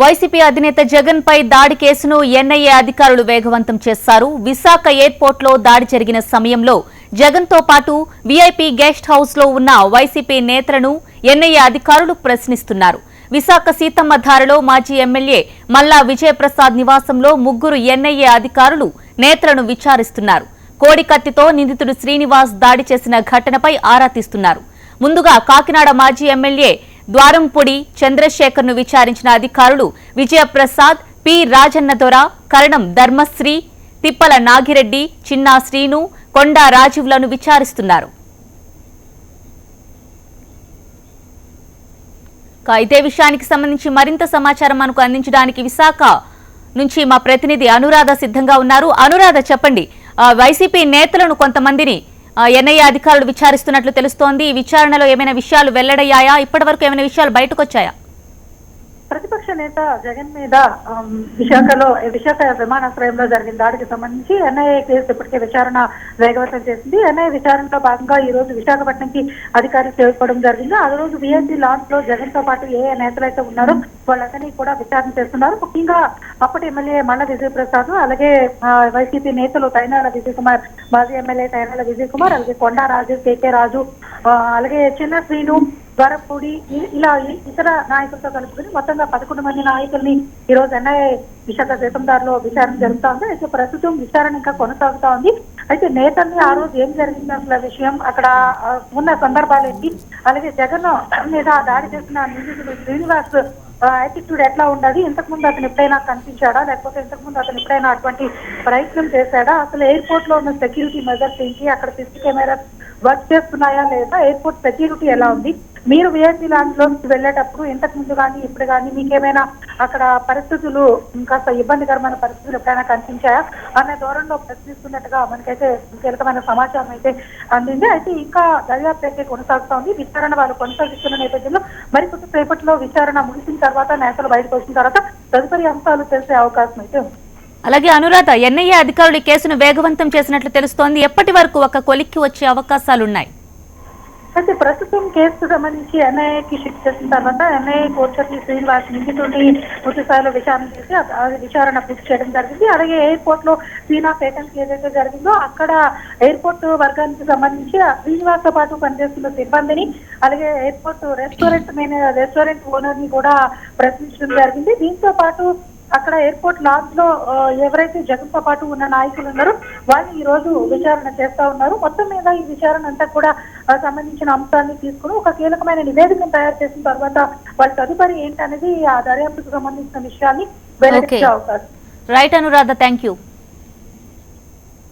YCP అధినేత జగన్ పై దాడి కేసును ఎన్ఐఏ అధికారులు వేగవంతం చేశారు. విశాఖ ఎయిర్పోర్ట్ లో దాడి జరిగిన సమయంలో జగన్ తో పాటు వీఐపీ గెస్ట్ హౌస్ లో ఉన్న వైసీపీ నేతలను ఎన్ఐఏ అధికారులు ప్రశ్నిస్తున్నారు. విశాఖ సీతమ్మధారలో మాజీ ఎమ్మెల్యే మల్లా విజయప్రసాద్ నివాసంలో ముగ్గురు ఎన్ఐఏ అధికారులు నేతలను విచారిస్తున్నారు. కోడికత్తితో నిందితుడు శ్రీనివాస్ దాడి చేసిన ఘటనపై ఆరా తీస్తున్నారు. ముందుగా కాకినాడ మాజీ ఎమ్మెల్యే ద్వారంపూడి చంద్రశేఖర్ ను విచారించిన అధికారులు విజయప్రసాద్, పి రాజన్నదొర, కరణం ధర్మశ్రీ, తిప్పల నాగిరెడ్డి, చిన్నా శ్రీను, కొండా రాజీవ్లను విచారిస్తున్నారు. ఇదే విషయానికి సంబంధించి మరింత సమాచారం మనకు అందించడానికి విశాఖ నుంచి మా ప్రతినిధి అనురాధ సిద్ధంగా ఉన్నారు. అనురాధ, చెప్పండి, వైసీపీ నేతలను కొంతమందిని ఎన్ఐఏ అధికారులు విచారిస్తున్నట్లు తెలుస్తోంది. ఈ విచారణలో ఏమైనా విషయాలు వెల్లడయ్యాయా? ఇప్పటివరకు ఏమైనా విషయాలు బయటకు వచ్చాయా? ప్రతిపక్ష నేత జగన్ మీద విశాఖ విమానాశ్రయంలో జరిగిన దాడికి సంబంధించి ఎన్ఐఏ కేసు ఇప్పటికే విచారణ వేగవంతం చేసింది. ఎన్ఐఏ విచారణలో భాగంగా ఈ రోజు విశాఖపట్నంకి అధికారులు చేరుకోవడం జరిగింది. ఆ రోజు విఐపీ లాంచ్ లో జగన్ తో పాటు ఏ నేతలైతే ఉన్నారో వాళ్ళందరినీ కూడా విచారణ చేస్తున్నారు. ముఖ్యంగా అప్పటి ఎమ్మెల్యే మల్ల విజయప్రసాద్, అలాగే వైసీపీ నేతలు తైనాల విజయ్ కుమార్, మాజీ ఎమ్మెల్యే తైనాల విజయ్ కుమార్, అలాగే కొండా రాజు, కేకే రాజు, అలాగే చిన్న శ్రీను, ద్వారంపూడి, ఇలా ఇతర నాయకులతో కలుపుకుని మొత్తంగా 11 మంది నాయకుల్ని ఈ రోజు ఎన్ఐఏ విశాఖ సీతందారులో విచారణ జరుగుతా ఉంది. అయితే ప్రస్తుతం విచారణ ఇంకా కొనసాగుతా ఉంది. అయితే నేతల్ని ఆ రోజు ఏం జరిగింది, అసలు విషయం, అక్కడ ఉన్న సందర్భాలు ఏంటి, అలాగే జగన్ మీద దాడి చేసిన నిందితుడు శ్రీనివాస్ యాటిట్యూడ్ ఎట్లా ఉండదు, ఇంతకు ముందు అతను ఎప్పుడైనా కనిపించాడా, లేకపోతే ఇంతకు ముందు అతను ఎప్పుడైనా అటువంటి ప్రయత్నం చేశాడా, అసలు ఎయిర్పోర్ట్ లో ఉన్న సెక్యూరిటీ మెజర్స్ ఏంటి, అక్కడ సీసీ కెమెరాస్ వర్క్ చేస్తున్నాయా లేదా, ఎయిర్పోర్ట్ సెక్యూరిటీ ఎలా ఉంది, మీరు విఐపీ లాంచ్ లోకి వెళ్ళేటప్పుడు ఇంతకు ముందు కానీ ఇప్పుడు కానీ మీకేమైనా అక్కడ పరిస్థితులు కాస్త ఇబ్బందికరమైన పరిస్థితులు ఎప్పుడైనా కనిపించాయా అనే ధోరణిలో ప్రశ్నిస్తున్నట్టుగా మనకైతే కీలకమైన సమాచారం అయితే అందింది. అయితే ఇంకా దర్యాప్తు అయితే కొనసాగుతా ఉంది. విచారణ వాళ్ళు కొనసాగిస్తున్న నేపథ్యంలో మరికొంత సేపట్లో విచారణ ముగిసిన తర్వాత నేతలు బయటకు వచ్చిన తర్వాత తదుపరి అంశాలు తెలిసే అవకాశం అయితే ఉంది. అలాగే అనురాధ, ఎన్ఐఏ అధికారులు ఈ కేసును వేగవంతం చేసినట్లు తెలుస్తోంది. ఎప్పటి వరకు ఒక కొలిక్కి వచ్చే అవకాశాలున్నాయి? అయితే ప్రస్తుతం కేసుకు సంబంధించి ఎన్ఐఏకి షిఫ్ట్ చేసిన తర్వాత ఎన్ఐఏ కోర్టు శ్రీనివాస్ నిందితుడిని పూర్తి స్థాయిలో విచారణ చేసి విచారణ పూర్తి చేయడం జరిగింది. అలాగే ఎయిర్పోర్ట్ లో సీనా వేకెన్సీ ఏదైతే జరిగిందో అక్కడ ఎయిర్పోర్ట్ వర్గానికి సంబంధించి శ్రీనివాస్ తో పాటు పనిచేస్తున్న సిబ్బందిని, అలాగే ఎయిర్పోర్ట్ రెస్టారెంట్ ఓనర్ ని కూడా ప్రశ్నించడం జరిగింది. దీంతో పాటు అక్కడ ఎయిర్పోర్ట్ లాంచ్ లో ఎవరైతే జగన్ తో పాటు ఉన్న నాయకులు ఉన్నారో వాళ్ళు ఈ రోజు విచారణ చేస్తా ఉన్నారు. మొత్తం మీద ఈ విచారణ అంతా కూడా సంబంధించిన అంశాన్ని తీసుకుని ఒక కీలకమైన నివేదికను తయారు చేసిన తర్వాత వాళ్ళ తదుపరి ఏంటనేది ఆ దర్యాప్తుకు సంబంధించిన విషయాన్ని వెల్లడించే అవకాశం. Right Anuradha, thank you.